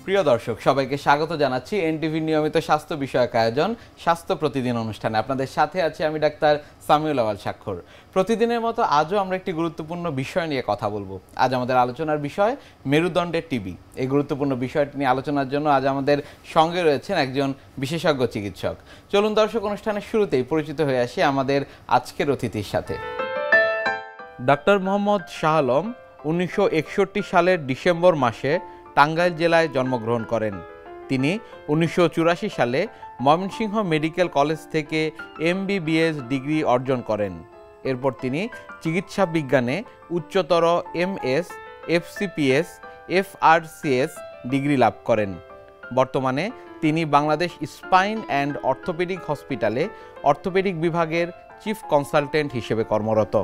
প্রিয় দর্শক সবাইকে স্বাগত জানাচ্ছি এনটিভি নিয়মিত স্বাস্থ্য বিষয়ক আয়োজন স্বাস্থ্য প্রতিদিন অনুষ্ঠানে। আপনাদের সাথে আছি আমি ডাক্তার সামিউল আওয়াল স্বাক্ষর। প্রতিদিনের মতো আজও আমরা একটি গুরুত্বপূর্ণ বিষয় নিয়ে কথা বলবো। আজ আমাদের আলোচনার বিষয় মেরুদণ্ডের টিবি। এই গুরুত্বপূর্ণ বিষয়টি নিয়ে আলোচনার জন্য আজ আমাদের সঙ্গে রয়েছেন একজন বিশেষজ্ঞ চিকিৎসক। চলুন দর্শক, অনুষ্ঠানের শুরুতেই পরিচিত হয়ে আসি আমাদের আজকের অতিথির সাথে। ডাক্তার মোহাম্মদ শাহ আলম 1961 সালের ডিসেম্বর মাসে টাঙ্গাইল জেলায় জন্মগ্রহণ করেন। তিনি 1984 সালে ময়মনসিংহ মেডিকেল কলেজ থেকে MBBS ডিগ্রি অর্জন করেন। এরপর তিনি চিকিৎসা বিজ্ঞানে উচ্চতর MS, FCPS, FRCS ডিগ্রি লাভ করেন। বর্তমানে তিনি বাংলাদেশ স্পাইন অ্যান্ড অর্থোপেডিক হসপিটালে অর্থোপেডিক বিভাগের চিফ কনসালটেন্ট হিসেবে কর্মরত।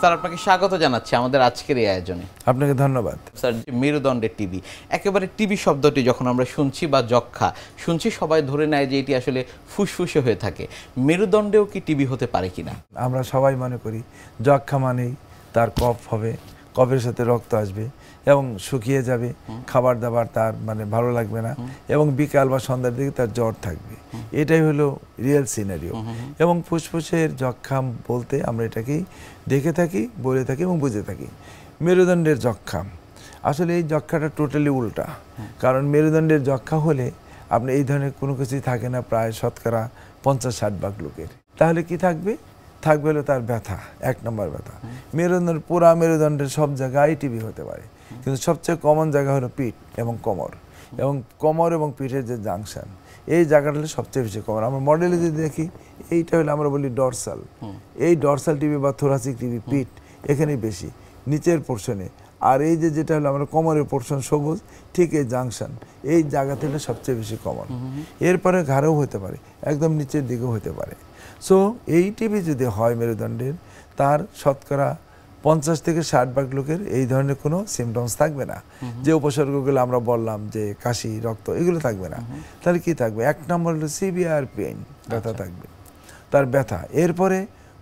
স্যার, আপনাকে স্বাগত জানাচ্ছি আমাদের আজকের এই আয়োজনে। আপনাকে ধন্যবাদ। স্যার, মেরুদণ্ডের টিবি, একেবারে টিবি শব্দটি যখন আমরা শুনছি বা যক্ষা শুনছি, সবাই ধরে নেয় যে এটি আসলে ফুসফুসে হয়ে থাকে। মেরুদণ্ডেও কি টিবি হতে পারে কিনা? আমরা সবাই মনে করি যক্ষা মানেই তার কফ হবে, কফের সাথে রক্ত আসবে এবং শুকিয়ে যাবে, খাবার দাবার তার মানে ভালো লাগবে না এবং বিকাল বা সন্ধ্যার দিকে তার জ্বর থাকবে। এটাই হলো রিয়েল সিনারিও। এবং ফুসফুসের যক্ষা বলতে আমরা এটাকেই দেখে থাকি, বলে থাকি এবং বুঝে থাকি। মেরুদণ্ডের যক্ষা, আসলে এই যক্ষাটা টোটালি উল্টা। কারণ মেরুদণ্ডের যক্ষা হলে আপনি এই ধরনের কোনো কিছুই থাকে না প্রায় শতকরা 50-60 ভাগ লোকের। তাহলে কি থাকবে? থাকবে হলো তার ব্যথা, 1 নম্বর ব্যথা। মেরুদণ্ডের পুরা মেরুদণ্ডের সব জায়গায় টিবি হতে পারে, কিন্তু সবচেয়ে কমন জায়গা হলো পিঠ এবং কোমর। এবং কোমর এবং পিঠের যে জাংশন, এই জায়গাটা হলো সবচেয়ে বেশি কমন। আমরা মডেলে যদি দেখি, এইটা হলো আমরা বলি ডরসাল। এই ডরসাল টিবি বা থোরাসিক টিবি পিঠ এখানেই বেশি, নিচের পোর্শনে। আর এই যে যেটা হলো আমরা কোমরের পোর্শন সবুজ, ঠিক এই জাংশন, এই জায়গাতে হলো সবচেয়ে বেশি কমন। এরপরে ঘাড়েও হতে পারে, একদম নিচের দিকেও হতে পারে। সো এই টিবি যদি হয় মেরুদণ্ডের, তার শতকরা 50 থেকে 60 ভাগ লোকের এই ধরনের কোনো সিমটমস থাকবে না। যে উপসর্গগুলো আমরা বললাম, যে কাশি, রক্ত, এগুলো থাকবে না। তাহলে কি থাকবে? 1 নম্বর হলো সিভিয়ার পেইন, ব্যথা থাকবে, তার ব্যথা। এরপরে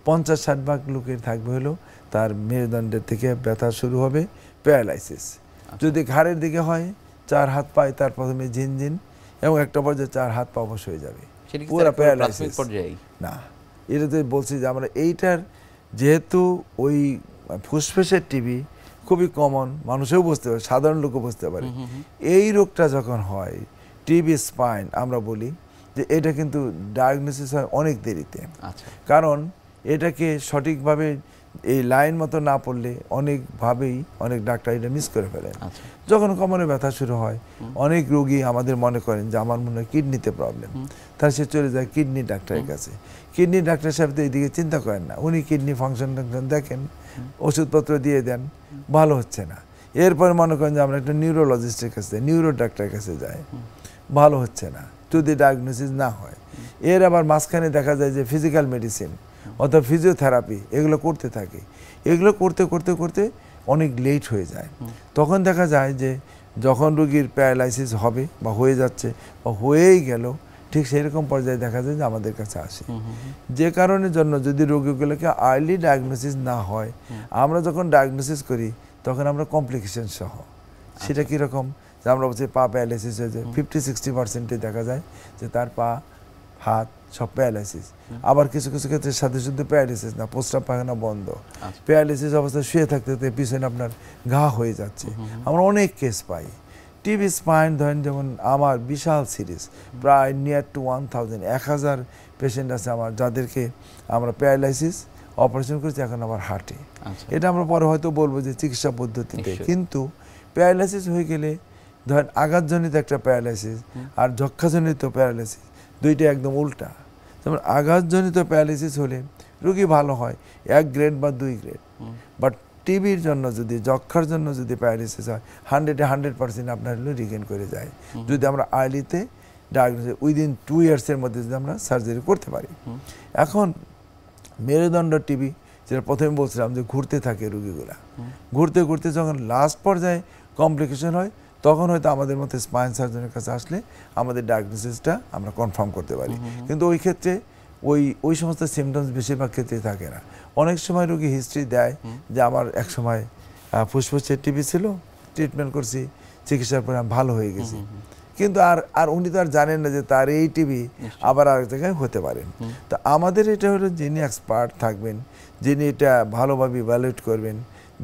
50-60 ভাগ লোকের থাকবে হলো তার মেরুদণ্ডের থেকে ব্যথা শুরু হবে, প্যারালাইসিস। যদি ঘাড়ের দিকে হয়, 4 হাত পায়ে তার প্রথমে ঝিনঝিন এবং একটা পর্যায়ে 4 হাত পা অবশ হয়ে যাবে, পুরো প্যারালাইসিস না। এটাতে বলছি যে আমরা এইটার যেহেতু ওই ফুসফুসের টিবি খুবই কমন, মানুষেও বুঝতে পারে, সাধারণ লোকও বুঝতে পারে। এই রোগটা যখন হয় টিবি স্পাইন, আমরা বলি যে এটা কিন্তু ডায়াগনোসিস হয় অনেক দেরিতে। কারণ এটাকে সঠিকভাবে এই লাইন মতো না পড়লে অনেকভাবেই অনেক ডাক্তার এটা মিস করে ফেলেন। যখন কোমরে ব্যথা শুরু হয়, অনেক রোগী আমাদের মনে করেন যে আমার মনে হয় কিডনিতে প্রবলেম, তাহলে সে চলে যায় কিডনি ডাক্তারের কাছে। কিডনি ডাক্তার সাহেব তো এইদিকে চিন্তা করেন না, উনি কিডনি ফাংশন দেখেন, ওষুধপত্র দিয়ে দেন, ভালো হচ্ছে না। এরপরে মনে করেন যে আমরা একটা নিউরোলজিস্টের কাছে, নিউরো ডাক্তারের কাছে যাই, ভালো হচ্ছে না যদি ডায়াগনোসিস না হয়। এর আবার মাঝখানে দেখা যায় যে ফিজিক্যাল মেডিসিন অথবা ফিজিওথেরাপি এগুলো করতে থাকে। এগুলো করতে করতে করতে অনেক লেট হয়ে যায়। তখন দেখা যায় যে যখন রোগীর প্যারালাইসিস হবে বা হয়ে যাচ্ছে বা হয়েই গেল, ঠিক সেরকম পর্যায়ে দেখা যায় যে আমাদের কাছে আসে। যে কারণের জন্য যদি রোগীগুলোকে আর্লি ডায়াগনোসিস না হয়, আমরা যখন ডায়াগনোসিস করি তখন আমরা কমপ্লিকেশন সহ, সেটা কীরকম যে আমরা বলছি পা প্যারালাইসিস হয়ে যায়, 50-60% দেখা যায় যে তার পা, হাত সব প্যারালাইসিস। আবার কিছু কিছু ক্ষেত্রে সাথে শুধু প্যারালাইসিস না, প্রস্রাব পায়খানা বন্ধ, প্যারালাইসিস অবস্থায় শুয়ে থাকতে থাকতে পিছনে আপনার ঘা হয়ে যাচ্ছে। আমরা অনেক কেস পাই। টিবি স্পাইন ধরেন, যেমন আমার বিশাল সিরিজ, প্রায় নিয়ার টু 1000 পেশেন্ট আছে আমার, যাদেরকে আমরা প্যারালাইসিস অপারেশন করেছি এখন আবার হার্টে। এটা আমরা পরে হয়তো বলবো যে চিকিৎসা পদ্ধতিতে। কিন্তু প্যারালাইসিস হয়ে গেলে ধরেন আঘাতজনিত একটা প্যারালাইসিস আর যক্ষাজনিত প্যারালাইসিস দুইটা একদম উল্টা। যেমন আঘাতজনিত প্যারালাইসিস হলে রোগী ভালো হয় 1 গ্রেড বা 2 গ্রেড, বাট টিবির জন্য যদি, যক্ষার জন্য যদি প্যারালাইসিস হয় 100% আপনার হলো রিগেন করে যায়, যদি আমরা আর্লিতে ডায়াগনোসিস উইদিন 2 ইয়ার্সের মধ্যে যদি আমরা সার্জারি করতে পারি। এখন মেরুদণ্ড টিবি, যেটা প্রথমে বলছিলাম যে ঘুরতে থাকে রোগীগুলা, ঘুরতে ঘুরতে যখন লাস্ট পর্যায়ে কমপ্লিকেশন হয়, তখন হয়তো আমাদের মধ্যে স্পাইন সার্জনের কাছে আসলে আমাদের ডায়াগনোসিসটা আমরা কনফার্ম করতে পারি। কিন্তু ওই ক্ষেত্রে ওই সমস্ত সিমটমস বেশিরভাগ ক্ষেত্রে থাকে না। অনেক সময় রোগী হিস্ট্রি দেয় যে আমার এক সময় ফুসফুসের টিবি ছিল, ট্রিটমেন্ট করছি, চিকিৎসার পরে আমি ভালো হয়ে গেছি। কিন্তু আর উনি তো আর জানেন না যে তার এই টিবি আবার আরেক জায়গায় হতে পারে। তো আমাদের এটা হলো যিনি এক্সপার্ট থাকবেন, যিনি এটা ভালোভাবে ইভ্যালুয়েট করবেন,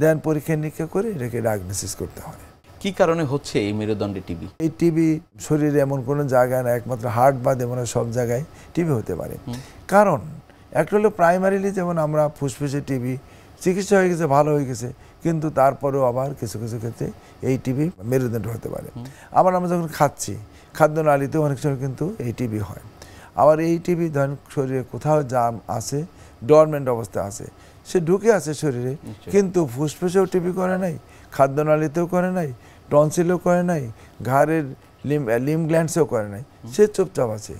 দেন পরীক্ষা নিরীক্ষা করে এটাকে ডায়াগনোসিস করতে হয়। কি কারণে হচ্ছে এই মেরুদণ্ডে টিবি? এই টিবি শরীরে এমন কোনো জায়গায় না, একমাত্র হার্ট বাদে মনে হয় সব জায়গায় টিবি হতে পারে। কারণ একটা হলো প্রাইমারিলি যেমন আমরা ফুসফুসে টিবি চিকিৎসা হয়ে গেছে, ভালো হয়ে গেছে, কিন্তু তারপরেও আবার কিছু কিছু ক্ষেত্রে এই টিবি মেরুদণ্ড হতে পারে। আবার আমরা যখন খাচ্ছি, খাদ্যনালীতেও অনেক সময় কিন্তু এই টিবি হয়। আবার এই টিবি ধরেন শরীরে কোথাও জাম আছে, ডরমেন্ট অবস্থা আছে, সে ঢুকে আছে শরীরে, কিন্তু ফুসফুসেও টিবি করে নাই, খাদ্যনালীতেও করে নাই, টনসিলেও করে নাই, ঘাড়ের লিম গ্ল্যান্ডসেও করে নাই, সে চুপচাপ আছে।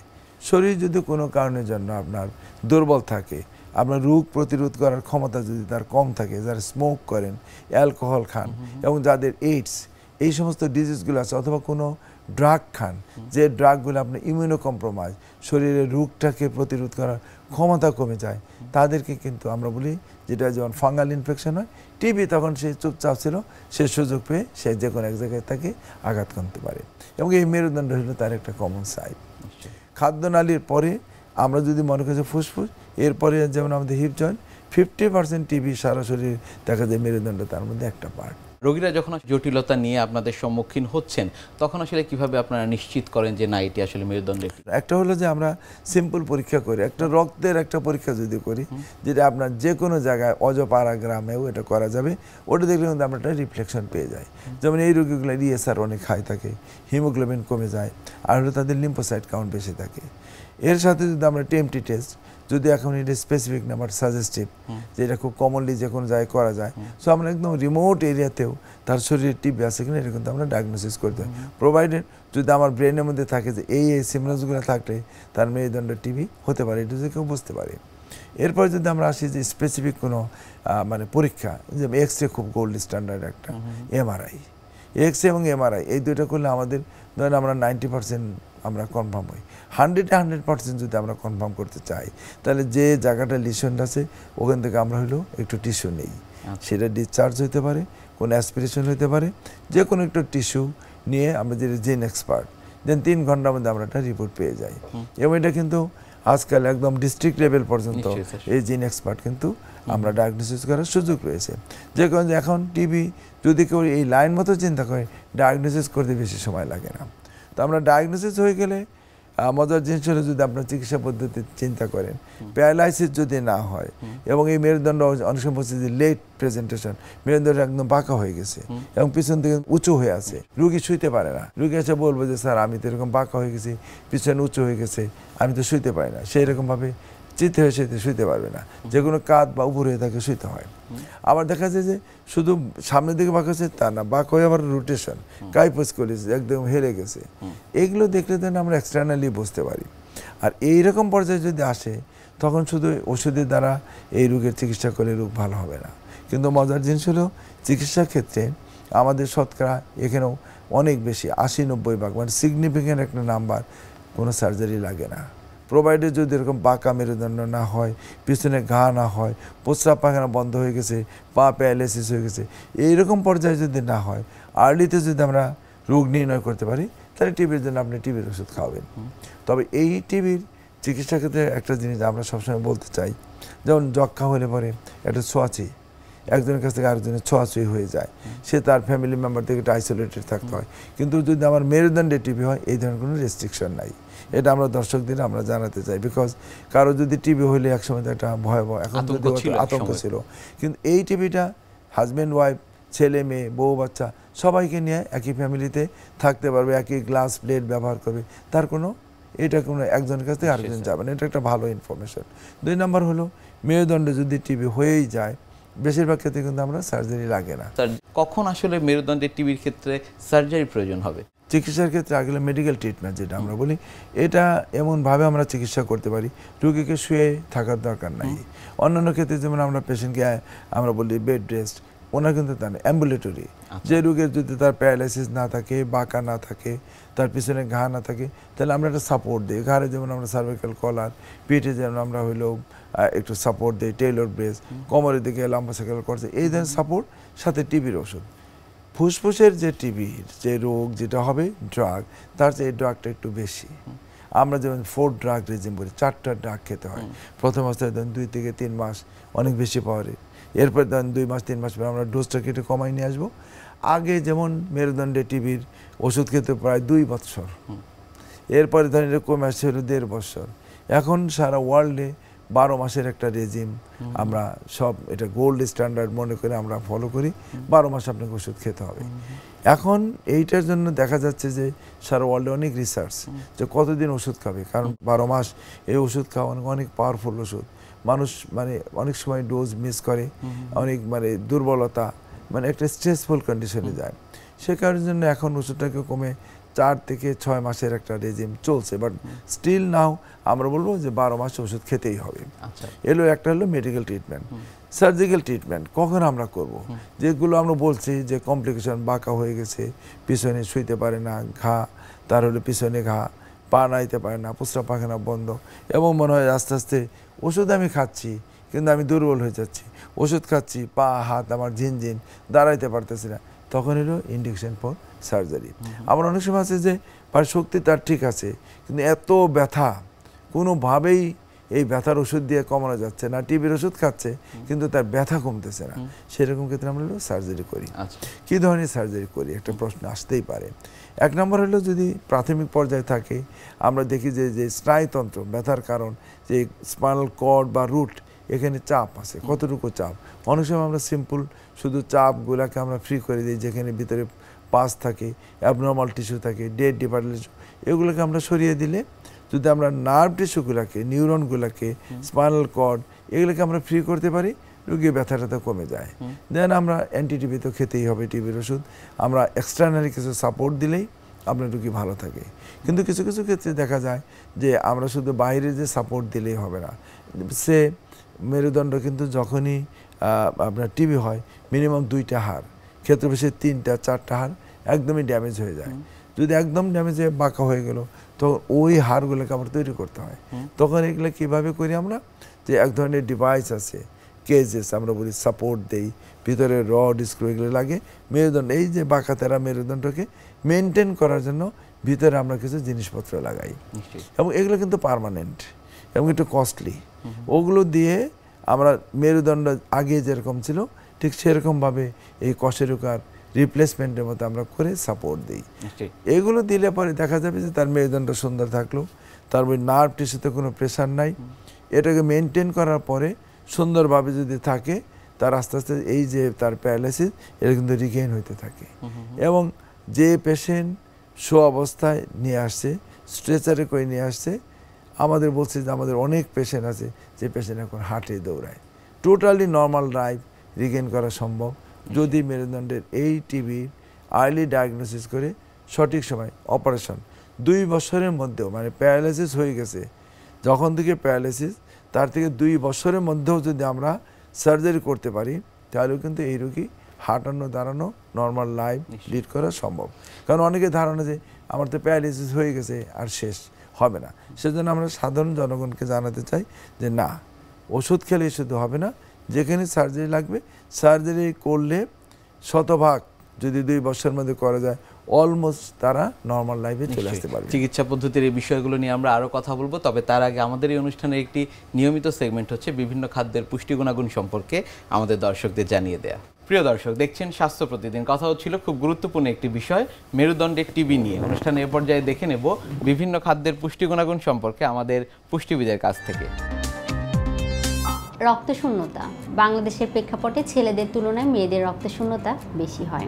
শরীর যদি কোনো কারণের জন্য আপনার দুর্বল থাকে, আপনার রোগ প্রতিরোধ করার ক্ষমতা যদি তার কম থাকে, যারা স্মোক করেন, অ্যালকোহল খান, এবং যাদের এইডস এই সমস্ত ডিজিজগুলো আছে, অথবা কোনো ড্রাগ খান, যে ড্রাগগুলো আপনার ইমিউনো কম্প্রোমাইজ, শরীরের রোগটাকে প্রতিরোধ করার ক্ষমতা কমে যায়, তাদেরকে কিন্তু আমরা বলি, যেটা যেমন ফাঙ্গাল ইনফেকশন হয়, টিবি তখন সে চুপচাপ ছিল, সে সুযোগ পেয়ে সে যে কোনো এক জায়গায় তাকে আঘাত করতে পারে। এবং এই মেরুদণ্ড হলো তার একটা কমন সাইড। খাদ্যনালীর পরে আমরা যদি মনে করি ফুসফুস, এরপরে যেমন আমাদের হিপ জয়েন্ট, 50% টিবি সারা শরীর দেখা যায়, মেরুদণ্ড তার মধ্যে একটা পার্ট। রোগীরা যখন জটিলতা নিয়ে আপনাদের সম্মুখীন হচ্ছেন, তখন আসলে কিভাবে আপনারা নিশ্চিত করেন যে না, এটি আসলে মেরুদণ্ডের টিবি? একটা হলো যে আমরা সিম্পল পরীক্ষা করি, একটা রক্তের একটা পরীক্ষা যদি করি, যেটা আপনার যে কোনো জায়গায় অজপাড়া গ্রামেও এটা করা যাবে, ওটা দেখলে কিন্তু আমরা একটা রিফ্লেকশন পেয়ে যাই। যেমন এই রোগীগুলো ESR অনেক হাই থাকে, হিমোগ্লোবিন কমে যায়, আর হলো তাদের লিম্ফোসাইট কাউন্ট বেশি থাকে। এর সাথে যদি আমরা TMT টেস্ট, যদি এখন এটা স্পেসিফিক না বাট সাজেস্টিভ, যেটা খুব কমনলি যে কোনো জায়গায় করা যায়, সো আমরা একদম রিমোট এরিয়াতেও তার শরীরে টিবি আছে কিনা এটা কিন্তু আমরা ডায়াগনোসিস করতে হয়, প্রোভাইডেড যদি আমার ব্রেনের মধ্যে থাকে যে এই সিমটমসগুলো থাকলে তার মেরুদণ্ড টিবি হতে পারে, এটা যদি কেউ বুঝতে পারে। এরপর যদি আমরা আসি যে স্পেসিফিক কোনো মানে পরীক্ষা, যেমন এক্সরে খুব গোল্ড স্ট্যান্ডার্ড একটা, MRI, এক্সরে এবং MRI এই দুইটা করলে আমাদের ধরেন আমরা 90% আমরা কনফার্ম হই। 100% যদি আমরা কনফার্ম করতে চাই, তাহলে যে জায়গাটা লিশন আছে ওখান থেকে আমরা হলো একটু টিস্যু নেই, সেটা ডিসচার্জ হতে পারে, কোনো অ্যাসপিরেশন হতে পারে, যে কোনো একটু টিস্যু নিয়ে আমরা যেটা জিন এক্সপার্ট, দেন 3 ঘন্টার মধ্যে আমরা একটা রিপোর্ট পেয়ে যাই। এবং এটা কিন্তু আজকাল একদম ডিস্ট্রিক্ট লেভেল পর্যন্ত এই জিন এক্সপার্ট কিন্তু আমরা ডায়াগনোসিস করার সুযোগ রয়েছে। যে কারণে এখন টিবি যদি কেউ এই লাইন মতো চিন্তা করে, ডায়াগনোসিস করতে বেশি সময় লাগে না। তো আমরা ডায়াগনোসিস হয়ে গেলে মজার জিনিস হলো, যদি আপনার চিকিৎসা পদ্ধতি চিন্তা করেন, প্যারালাইসিস যদি না হয়, এবং এই মেরুদণ্ড অনেক সময় বলছে যে লেট প্রেজেন্টেশন, মেরুদণ্ড একদম বাঁকা হয়ে গেছে এবং পিছন থেকে উঁচু হয়ে আছে, রুগী শুইতে পারে না, রুগী এসে বলবো যে স্যার আমি তো এরকম বাঁকা হয়ে গেছি, পিছনে উঁচু হয়ে গেছে, আমি তো শুইতে পারি না, সেই রকমভাবে চিতে হয়ে শুইতে পারবে না, যে কোনো কাঁধ বা উপর হয়ে তাকে শুইতে হয়। আবার দেখা যায় যে শুধু সামনের দিকে বাঁকা হচ্ছে তা না, বাঁকা হয়ে আবার রোটেশন, কাইপোস করেছে, একদম হেরে গেছে, এগুলো দেখলে দেন আমরা এক্সটার্নালি বুঝতে পারি। আর এইরকম পর্যায়ে যদি আসে, তখন শুধু ওষুধের দ্বারা এই রোগের চিকিৎসা করলে রোগ ভালো হবে না। কিন্তু মজার জিনিস হলো, চিকিৎসার ক্ষেত্রে আমাদের শতকরা এখানেও অনেক বেশি, 80-90 মানে সিগনিফিক্যান্ট একটা নাম্বার, কোনো সার্জারি লাগে না, প্রোভাইডেড যদি এরকম বাঁকা মেরুদণ্ড না হয়, পিছনে ঘা না হয়, প্রস্রাব পায়খানা বন্ধ হয়ে গেছে, পা প্যারালাইসিস হয়ে গেছে, এইরকম পর্যায়ে যদি না হয়, আর্লিতে যদি আমরা রোগ নির্ণয় করতে পারি, তাহলে টিবির জন্য আপনি টিবির ওষুধ খাওয়াবেন। তবে এই টিবির চিকিৎসা ক্ষেত্রে একটা জিনিস আমরা সবসময় বলতে চাই, যেমন যক্ষা হলে পরে একটা ছোঁয়াচি, একজনের কাছ থেকে আরেকজনের ছোঁয়াছুঁই হয়ে যায়, সে তার ফ্যামিলি মেম্বার থেকে একটু আইসোলেটেড থাকতে হয়। কিন্তু যদি আমার মেরুদণ্ডে টিবি হয়, এই ধরনের কোনো রেস্ট্রিকশন নাই, এটা আমরা দর্শকদের আমরা জানাতে চাই। বিকজ কারো যদি টিবি হইলে একসময় একটা ভয়াবহ, এখন যদি আতঙ্ক ছিল, কিন্তু এই টিবিটা হাজব্যান্ড ওয়াইফ, ছেলে মেয়ে, বউ বাচ্চা সবাইকে নিয়ে একই ফ্যামিলিতে থাকতে পারবে, একই গ্লাস প্লেট ব্যবহার করবে, তার কোনো এটা কোনো একজনের কাছ থেকে আরেকজন যাবে না, এটা একটা ভালো ইনফরমেশন। 2 নম্বর হলো, মেরুদণ্ডে যদি টিবি হয়েই যায়, বেশিরভাগ ক্ষেত্রে কিন্তু আমরা সার্জারি লাগে না। কখন আসলে মেরুদণ্ডের টিবির ক্ষেত্রে সার্জারি প্রয়োজন হবে? চিকিৎসার ক্ষেত্রে আগের মেডিকেল ট্রিটমেন্ট যেটা আমরা বলি, এটা এমনভাবে আমরা চিকিৎসা করতে পারি, রোগীকে শুয়ে থাকার দরকার নাই। অন্যান্য ক্ষেত্রে যেমন আমরা পেশেন্টকে আমরা বলি বেড রেস্ট, ওনার কিন্তু তা না, অ্যাম্বুলেটরি। যে রোগের যদি তার প্যারালাইসিস না থাকে, বাঁকা না থাকে, তার পিছনে ঘা না থাকে, তাহলে আমরা একটা সাপোর্ট দিই। ঘাড়ে যেমন আমরা সার্ভাইকাল কলার, পিঠে যেমন আমরা হইলেও একটু সাপোর্ট দিই, টেইলর ব্রেস, কোমরের দিকে লাম্বোসার্কাল করছে, এই ধরনের সাপোর্ট, সাথে টিবির ওষুধ। ফুসফুসের যে টিবির যে রোগ যেটা হবে ড্রাগ, তার চেয়ে এই ড্রাগটা একটু বেশি। আমরা যেমন 4 ড্রাগ রেজিম বলি, 4টা ড্রাগ খেতে হয়। প্রথম অবস্থায় ধরেন 2 থেকে 3 মাস অনেক বেশি পাওয়ারে, এরপর ধরেন 2 মাস 3 মাস পরে আমরা ডোজটাকে একটু কমাই নিয়ে আসবো। আগে যেমন মেরুদণ্ডে টিবির ওষুধ খেতে প্রায় 2 বছর, এরপরে ধরেন এটা কমে আসছে হলো 1.5 বছর। এখন সারা ওয়ার্ল্ডে 12 মাসের একটা রেজিম আমরা সব এটা গোল্ড স্ট্যান্ডার্ড মনে করে আমরা ফলো করি। 12 মাস আপনাকে ওষুধ খেতে হবে। এখন এইটার জন্য দেখা যাচ্ছে যে সারা ওয়ার্ল্ডে অনেক রিসার্চ যে কতদিন ওষুধ খাবে, কারণ 12 মাস এই ওষুধ খাওয়া অনেক পাওয়ারফুল ওষুধ। মানুষ মানে অনেক সময় ডোজ মিস করে, অনেক মানে দুর্বলতা, মানে একটা স্ট্রেসফুল কন্ডিশনে যায়। সে কারণের জন্য এখন ওষুধটাকে কমে 4 থেকে 6 মাসের একটা রেজিম চলছে। বাট স্টিল নাও আমরা বলবো যে 12 মাস ওষুধ খেতেই হবে। এলো একটা হলো মেডিকেল ট্রিটমেন্ট। সার্জিক্যাল ট্রিটমেন্ট কখন আমরা করব? যেগুলো আমরা বলছি যে কমপ্লিকেশন, বাঁকা হয়ে গেছে, পিছনে শুইতে পারে না, ঘা, তার হলো পিছনে ঘা, পা নাইতে পারে না, প্রস্রাব পায়খানা বন্ধ, এবং মনে হয় আস্তে আস্তে ওষুধ আমি খাচ্ছি কিন্তু আমি দুর্বল হয়ে যাচ্ছি, ওষুধ খাচ্ছি, পা হাত আমার ঝিনঝিন, দাঁড়াইতে পারতেছি না, তখন এলো ইন্ডিকেশন ফর সার্জারি। আবার অনেক সময় আছে যে শক্তি তার ঠিক আছে কিন্তু এত ব্যথা, কোনোভাবেই এই ব্যথার ওষুধ দিয়ে কমানো যাচ্ছে না, টিবির ওষুধ খাচ্ছে কিন্তু তার ব্যথা কমতেছে না, সেরকম ক্ষেত্রে আমরা সার্জারি করি। কী ধরনের সার্জারি করি একটা প্রশ্ন আসতেই পারে। 1 নম্বর হলো যদি প্রাথমিক পর্যায়ে থাকে, আমরা দেখি যে স্নায়ুতন্ত্র ব্যথার কারণ, যে স্পাইনাল কর্ড বা রুট, এখানে চাপ আছে, কতটুকু চাপ। অনেক সময় আমরা সিম্পল শুধু চাপগুলাকে আমরা ফ্রি করে দিই, যেখানে ভিতরে পাস থাকে, অ্যাবনর্মাল টিস্যু থাকে, ডেড ডিপার্টমেন্ট, এগুলোকে আমরা সরিয়ে দিলে যদি আমরা নার্ভ টিস্যুগুলোকে, নিউরনগুলোকে, স্পাইনাল কর্ড, এগুলোকে আমরা ফ্রি করতে পারি, রোগীর ব্যথাটা কমে যায়। দেন আমরা অ্যান্টিটিবি তো খেতেই হবে, টিবির ওষুধ। আমরা এক্সটার্নালি কিছু সাপোর্ট দিলেই আপনার রোগী ভালো থাকে। কিন্তু কিছু কিছু ক্ষেত্রে দেখা যায় যে আমরা শুধু বাইরে যে সাপোর্ট দিলেই হবে না। সে মেরুদণ্ড কিন্তু যখনই আপনার টিবি হয় মিনিমাম 2টা হাড়, ক্ষেত্রে বেশি 3টা 4টা হাড় একদমই ড্যামেজ হয়ে যায়। যদি একদম ড্যামেজ হয়ে বাঁকা হয়ে গেল তো ওই হাড়গুলোকে আবার তৈরি করতে হয়। তখন এগুলো কীভাবে করি আমরা, যে এক ধরনের ডিভাইস আছে, কেজেস আমরা বলি, সাপোর্ট দেই, ভিতরে রড স্ক্রু এগুলো লাগে, মেরুদণ্ড এই যে বাঁকা তেরা মেরুদণ্ডকে মেনটেন করার জন্য ভিতরে আমরা কিছু জিনিসপত্র লাগাই, এবং এগুলো কিন্তু পার্মানেন্ট এবং একটু কস্টলি। ওগুলো দিয়ে আমরা মেরুদণ্ড আগে যেরকম ছিল ঠিক সেরকমভাবে এই কশেরুকার রিপ্লেসমেন্টের মতো আমরা করে সাপোর্ট দিই। এগুলো দিলে পরে দেখা যাবে যে তার মেরুদণ্ড সুন্দর থাকলো, তারপরে নার্ভ টিস্যুতে কোনো প্রেশার নাই। এটাকে মেনটেন করার পরে সুন্দরভাবে যদি থাকে, তার আস্তে আস্তে এই যে তার প্যারালাইসিস এটা কিন্তু রিগেইন হইতে থাকে। এবং যে পেশেন্ট অবস্থায় নিয়ে আসছে, স্ট্রেচারে করে নিয়ে আসছে, আমাদের বলছে যে আমাদের অনেক পেশেন্ট আছে যে পেশেন্ট এখন হাঁটে দৌড়ায়। টোটালি নর্মাল লাইফ রিগেইন করা সম্ভব যদি মেরুদণ্ডের এই টিবি আর্লি ডায়াগনোসিস করে সঠিক সময় অপারেশন। 2 বছরের মধ্যেও, মানে প্যারালাইসিস হয়ে গেছে যখন থেকে প্যারালাইসিস, তার থেকে 2 বছরের মধ্যেও যদি আমরা সার্জারি করতে পারি, তাহলেও কিন্তু এই রোগী হাঁটানো দাঁড়ানো নর্মাল লাইফ লিড করা সম্ভব। কারণ অনেকে ধারণা যে আমার তো প্যারালাইসিস হয়ে গেছে আর শেষ হবে না। সেজন্য আমরা সাধারণ জনগণকে জানাতে চাই যে না, ওষুধ খেলেই শুধু হবে না, যেখানে সার্জারি লাগবে সার্জারি করলে শতভাগ যদি 2 বছরের মধ্যে করা যায়, অলমোস্ট তারা নর্মাল লাইফে চলে আসতে পারবে। চিকিৎসা পদ্ধতির এই বিষয়গুলো নিয়ে আমরা আরও কথা বলবো, তবে তার আগে আমাদের এই অনুষ্ঠানের একটি নিয়মিত সেগমেন্ট হচ্ছে বিভিন্ন খাদ্যের পুষ্টি গুণাগুণ সম্পর্কে আমাদের দর্শকদের জানিয়ে দেয়া। প্রিয় দর্শক, দেখছেন স্বাস্থ্য প্রতিদিন। কথা হচ্ছিল খুব গুরুত্বপূর্ণ একটি বিষয়, মেরুদণ্ডের টিবি নিয়ে। অনুষ্ঠানে এ পর্যায়ে দেখে নেব বিভিন্ন খাদ্যের পুষ্টি গুণাগুণ সম্পর্কে আমাদের পুষ্টিবিদের কাছ থেকে। রক্তশূন্যতা। বাংলাদেশের প্রেক্ষাপটে ছেলেদের তুলনায় মেয়েদের রক্তশূন্যতা বেশি হয়।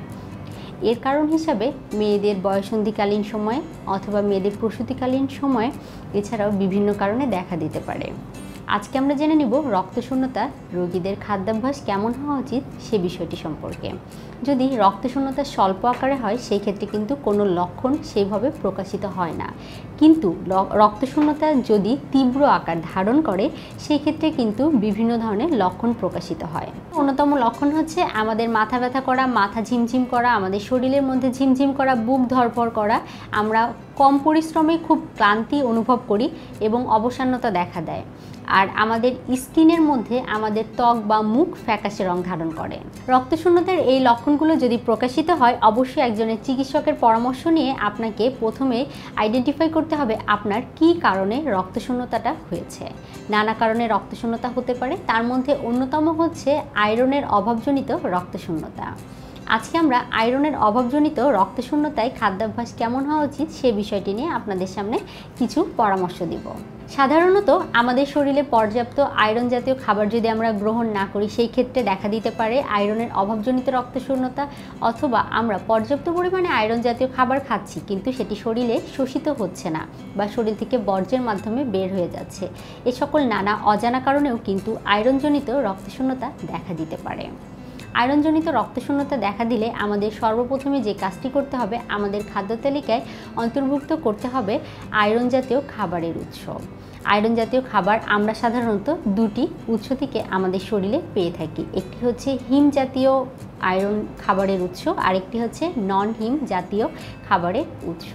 এর কারণ হিসাবে মেয়েদের বয়সন্ধিকালীন সময়ে অথবা মেয়েদের প্রসূতিকালীন সময়ে, এছাড়াও বিভিন্ন কারণে দেখা দিতে পারে। আজকে আমরা জেনে নিব রক্তশূন্যতা রোগীদের খাদ্যাভ্যাস কেমন হওয়া উচিত সে বিষয়টি সম্পর্কে। যদি রক্তশূন্যতা স্বল্প আকারে হয় সেই ক্ষেত্রে কিন্তু কোনো লক্ষণ সেইভাবে প্রকাশিত হয় না, কিন্তু রক্তশূন্যতা যদি তীব্র আকার ধারণ করে সেই ক্ষেত্রে কিন্তু বিভিন্ন ধরনের লক্ষণ প্রকাশিত হয়। অন্যতম লক্ষণ হচ্ছে আমাদের মাথা ব্যথা করা, মাথা ঝিমঝিম করা, আমাদের শরীরের মধ্যে ঝিমঝিম করা, বুক ধড়ফড় করা, আমরা কম পরিশ্রমে খুব ক্লান্তি অনুভব করি এবং অবসান্যতা দেখা দেয়। আর আমাদের স্কিনের মধ্যে আমাদের ত্বক বা মুখ ফ্যাকাশে রং ধারণ করে। রক্তশূন্যতার এই লক্ষণগুলো যদি প্রকাশিত হয়, অবশ্যই একজনের চিকিৎসকের পরামর্শ নিয়ে আপনাকে প্রথমে আইডেন্টিফাই করতে হবে আপনার কী কারণে রক্তশূন্যতাটা হয়েছে। নানা কারণে রক্তশূন্যতা হতে পারে, তার মধ্যে অন্যতম হচ্ছে আয়রনের অভাবজনিত রক্তশূন্যতা। আজকে আমরা আয়রনের অভাবজনিত রক্তশূন্যতায় খাদ্যাভ্যাস কেমন হওয়া উচিত সে বিষয়টি নিয়ে আপনাদের সামনে কিছু পরামর্শ দিব। সাধারণত আমাদের শরীরে পর্যাপ্ত আয়রন জাতীয় খাবার যদি আমরা গ্রহণ না করি, সেই ক্ষেত্রে দেখা দিতে পারে আয়রনের অভাবজনিত রক্তশূন্যতা, অথবা আমরা পর্যাপ্ত পরিমাণে আয়রন জাতীয় খাবার খাচ্ছি কিন্তু সেটি শরীরে শোষিত হচ্ছে না বা শরীর থেকে বর্জ্যের মাধ্যমে বের হয়ে যাচ্ছে। এ সকল নানা অজানা কারণেও কিন্তু আয়রনজনিত রক্তশূন্যতা দেখা দিতে পারে। আয়রনজনিত রক্তশূন্যতা দেখা দিলে আমাদের সর্বপ্রথমে যে কাজটি করতে হবে, আমাদের খাদ্য তালিকায় অন্তর্ভুক্ত করতে হবে আয়রন জাতীয় খাবারের উৎস। আয়রন জাতীয় খাবার আমরা সাধারণত দুটি উৎস থেকে আমাদের শরীরে পেয়ে থাকি। একটি হচ্ছে হিম জাতীয় আয়রন খাবারের উৎস, আরেকটি হচ্ছে নন হিম জাতীয় খাবারের উৎস।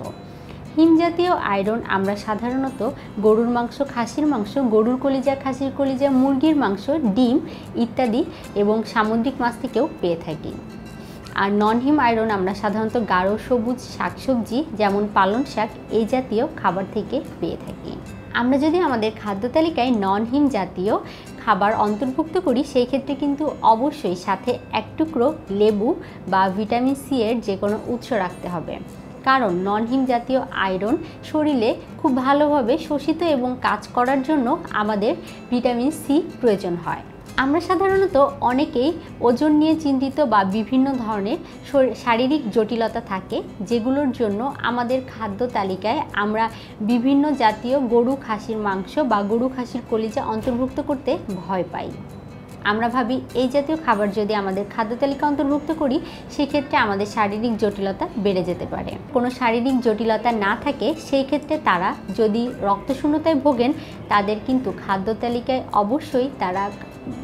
হিম জাতীয় আয়রন আমরা সাধারণত গরুর মাংস, খাসির মাংস, গরুর কলিজা, খাসির কলিজা, মুরগির মাংস, ডিম ইত্যাদি এবং সামুদ্রিক মাছ থেকেও পেয়ে থাকি। আর নন হিম আয়রন আমরা সাধারণত গাঢ় সবুজ শাকসবজি যেমন পালং শাক এই জাতীয় খাবার থেকে পেয়ে থাকি। আমরা যদি আমাদের খাদ্য তালিকায় নন হিম জাতীয় খাবার অন্তর্ভুক্ত করি, সেই ক্ষেত্রে কিন্তু অবশ্যই সাথে এক টুকরো লেবু বা ভিটামিন সি এর যে কোনো উৎস রাখতে হবে, কারণ নন হিম জাতীয় আয়রন শরীরে খুব ভালোভাবে শোষিত এবং কাজ করার জন্য আমাদের ভিটামিন সি প্রয়োজন হয়। আমরা সাধারণত অনেকেই ওজন নিয়ে চিন্তিত বা বিভিন্ন ধরনের শারীরিক জটিলতা থাকে, যেগুলোর জন্য আমাদের খাদ্য তালিকায় আমরা বিভিন্ন জাতীয় গরু খাসির মাংস বা গরু খাসির কলিজা অন্তর্ভুক্ত করতে ভয় পাই। আমরা ভাবি এই জাতীয় খাবার যদি আমাদের খাদ্য তালিকা অন্তর্ভুক্ত করি, সেক্ষেত্রে আমাদের শারীরিক জটিলতা বেড়ে যেতে পারে। কোনো শারীরিক জটিলতা না থাকে সেই ক্ষেত্রে তারা যদি রক্তশূন্যতায় ভোগেন, তাদের কিন্তু খাদ্য তালিকায় অবশ্যই তারা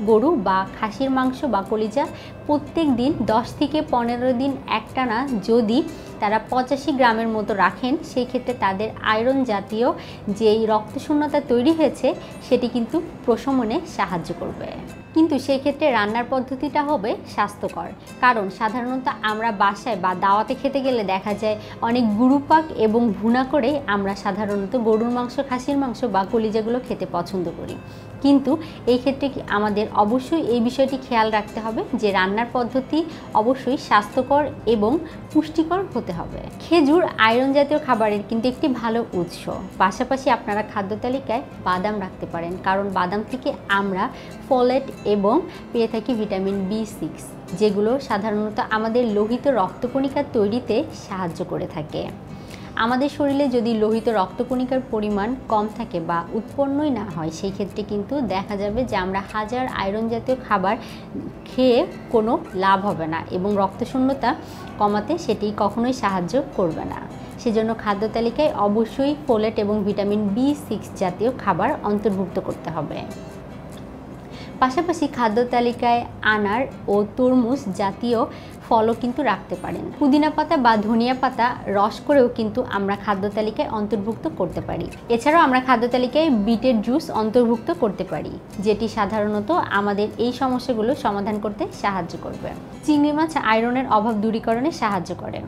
গরু বা খাসির মাংস বা কলিজা প্রত্যেক দিন 10 থেকে 15 দিন একটানা যদি তারা 85 গ্রামের মতো রাখেন, সেই ক্ষেত্রে তাদের আয়রন জাতীয় যেই রক্তশূন্যতা তৈরি হয়েছে সেটি কিন্তু প্রশমনে সাহায্য করবে। কিন্তু সেই ক্ষেত্রে রান্নার পদ্ধতিটা হবে স্বাস্থ্যকর, কারণ সাধারণত আমরা বাসায় বা দাওয়াতে খেতে গেলে দেখা যায় অনেক গুরুপাক এবং ভুনা করে আমরা সাধারণত গরুর মাংস, খাসির মাংস বা কলিজাগুলো খেতে পছন্দ করি। কিন্তু এই ক্ষেত্রে আমাদের অবশ্যই এই বিষয়টি খেয়াল রাখতে হবে যে রান্নার পদ্ধতি অবশ্যই স্বাস্থ্যকর এবং পুষ্টিকর হতে হবে। খেজুর আয়রন জাতীয় খাবারের কিন্তু একটি ভালো উৎস। পাশাপাশি আপনারা খাদ্য তালিকায় বাদাম রাখতে পারেন, কারণ বাদাম থেকে আমরা ফোলেট এবং পেয়ে থাকি ভিটামিন B6, যেগুলো সাধারণত আমাদের লোহিত রক্তকণিকা তৈরিতে সাহায্য করে থাকে। আমাদের শরীরে যদি লোহিত রক্তকণিকার পরিমাণ কম থাকে বা উৎপন্নই না হয়, সেই ক্ষেত্রে কিন্তু দেখা যাবে যে আমরা হাজার আয়রন জাতীয় খাবার খেয়ে কোনো লাভ হবে না এবং রক্তশূন্যতা কমাতে সেটি কখনোই সাহায্য করবে না। সেজন্য খাদ্য তালিকায় অবশ্যই ফোলেট এবং ভিটামিন B6 জাতীয় খাবার অন্তর্ভুক্ত করতে হবে। পাশাপাশি খাদ্য তালিকায় আনার ও তরমুজ জাতীয় ফলও কিন্তু রাখতে পারেন। পুদিনা পাতা বা ধনিয়া পাতা রস করেও কিন্তু আমরা খাদ্য তালিকায় অন্তর্ভুক্ত করতে পারি। এছাড়াও আমরা খাদ্য তালিকায় বিটের জুস অন্তর্ভুক্ত করতে পারি, যেটি সাধারণত আমাদের এই সমস্যাগুলো সমাধান করতে সাহায্য করবে। চিংড়ি মাছ আয়রনের অভাব দূরীকরণে সাহায্য করে।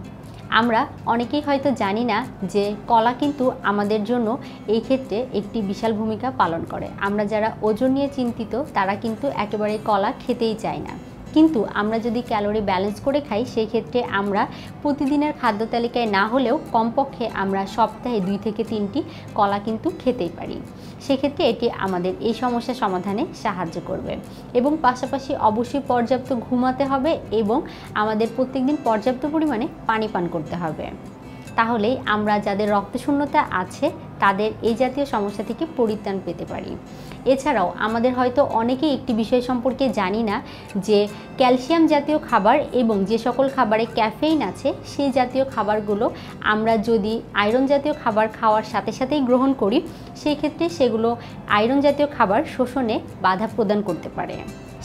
আমরা অনেকেই হয়তো জানি না যে কলা কিন্তু আমাদের জন্য এই ক্ষেত্রে একটি বিশাল ভূমিকা পালন করে। আমরা যারা ওজন নিয়ে চিন্তিত তারা কিন্তু একেবারে কলা খেতেই চায় না, কিন্তু আমরা যদি ক্যালোরি ব্যালেন্স করে খাই, সেই ক্ষেত্রে আমরা প্রতিদিনের খাদ্য তালিকায় না হলেও কমপক্ষে আমরা সপ্তাহে 2 থেকে 3টি কলা কিন্তু খেতেই পারি। সেক্ষেত্রে এটি আমাদের এই সমস্যা সমাধানে সাহায্য করবে। এবং পাশাপাশি অবশ্যই পর্যাপ্ত ঘুমাতে হবে এবং আমাদের প্রত্যেকদিন পর্যাপ্ত পরিমাণে পানি পান করতে হবে। তাহলেই আমরা যাদের রক্তশূন্যতা আছে তাদের এই জাতীয় সমস্যা থেকে পরিত্রাণ পেতে পারি। এছাড়াও আমাদের হয়তো অনেকেই একটি বিষয় সম্পর্কে জানি না যে ক্যালসিয়াম জাতীয় খাবার এবং যে সকল খাবারে ক্যাফেইন আছে সেই জাতীয় খাবারগুলো আমরা যদি আয়রন জাতীয় খাবার খাওয়ার সাথে সাথেই গ্রহণ করি, সেই ক্ষেত্রে সেগুলো আয়রন জাতীয় খাবার শোষণে বাধা প্রদান করতে পারে।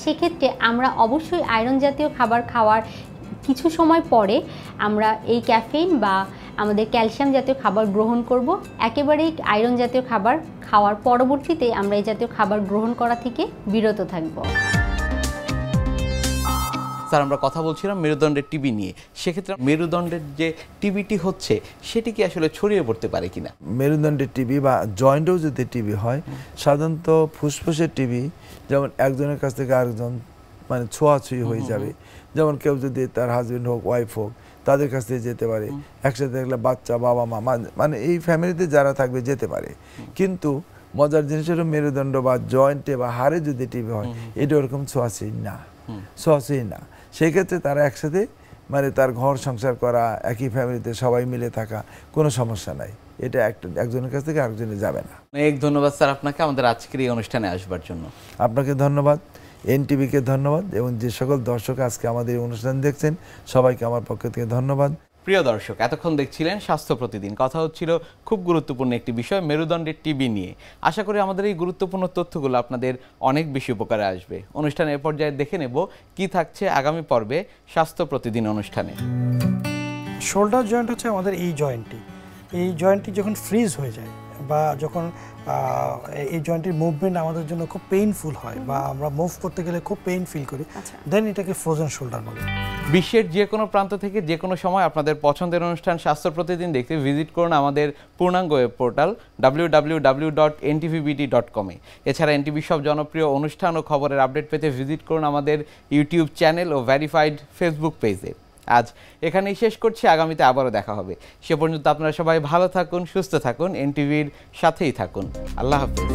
সেক্ষেত্রে আমরা অবশ্যই আয়রন জাতীয় খাবার খাওয়ার কিছু সময় পরে আমরা এই ক্যাফেইন বা আমাদের ক্যালসিয়াম জাতীয় খাবার গ্রহণ করব। একেবারেই আয়রন জাতীয় খাবার খাওয়ার পরবর্তীতে আমরা এই জাতীয় খাবার গ্রহণ করা থেকে বিরত থাকব। স্যার, আমরা কথা বলছিলাম মেরুদণ্ডের টিবি নিয়ে। সেক্ষেত্রে মেরুদণ্ডের যে টিবিটি হচ্ছে সেটি কি আসলে ছড়িয়ে পড়তে পারে কিনা? মেরুদণ্ডের টিবি বা জয়েন্টেও যদি টিবি হয়, সাধারণত ফুসফুসের টিবি যেমন একজনের কাছ থেকে আরেকজন মানে ছোঁয়াছুঁয়ি হয়ে যাবে। যেমন কেউ যদি তার হাজবেন্ড হোক, ওয়াইফ হোক, তাদের কাছ থেকে যেতে পারে। একসাথে দেখলে বাচ্চা, বাবা মা, মানে এই ফ্যামিলিতে যারা থাকবে যেতে পারে। কিন্তু মজার জিনিস হলো মেরুদণ্ড বা জয়েন্টে বা হাড়ে যদি টিবি হয়, এটা ওরকম ছোঁয়াছুঁয়ি না। সেই ক্ষেত্রে তারা একসাথে মানে তার ঘর সংসার করা, একই ফ্যামিলিতে সবাই মিলে থাকা, কোনো সমস্যা নাই। এটা একজনের কাছ থেকে আরেকজনে যাবে না। অনেক ধন্যবাদ স্যার আপনাকে আমাদের আজকের এই অনুষ্ঠানে আসবার জন্য। আপনাকে ধন্যবাদ, এনটিভিকে ধন্যবাদ, এবং যে সকল দর্শক আজকে আমাদের এই অনুষ্ঠান দেখছেন সবাইকে আমার পক্ষ থেকে ধন্যবাদ। প্রিয় দর্শক, এতক্ষণ দেখছিলেন স্বাস্থ্য প্রতিদিন। কথা হচ্ছিল খুব গুরুত্বপূর্ণ একটি বিষয়, মেরুদণ্ডের টিবি নিয়ে। আশা করি আমাদের এই গুরুত্বপূর্ণ তথ্যগুলো আপনাদের অনেক বেশি উপকারে আসবে। অনুষ্ঠানের পর্যায়ে দেখে নেব কি থাকছে আগামী পর্বে স্বাস্থ্য প্রতিদিন অনুষ্ঠানে। শোল্ডার জয়েন্ট হচ্ছে আমাদের এই জয়েন্টটি যখন ফ্রিজ হয়ে যায় বা যখন এই জয়েন্টের মুভমেন্ট আমাদের জন্য খুব পেইনফুল হয় বা আমরা মুভ করতে গেলে খুব পেইন ফিল করি, দেন এটাকে ফ্রোজেন শোল্ডার বলে। বিশ্বের যে কোনো প্রান্ত থেকে যে কোনো সময় আপনাদের পছন্দের অনুষ্ঠান স্বাস্থ্য প্রতিদিন দেখতে ভিজিট করুন আমাদের পূর্ণাঙ্গ ওয়েব পোর্টাল www.ntvbt.com-এ। এছাড়া এনটিভি সব জনপ্রিয় অনুষ্ঠান ও খবরের আপডেট পেতে ভিজিট করুন আমাদের ইউটিউব চ্যানেল ও ভেরিফাইড ফেসবুক পেজে। আজ এখানেই শেষ করছি, আগামীতে আবারও দেখা হবে। সে পর্যন্ত আপনারা সবাই ভালো থাকুন, সুস্থ থাকুন, এনটিভির সাথেই থাকুন। আল্লাহ হাফেজ।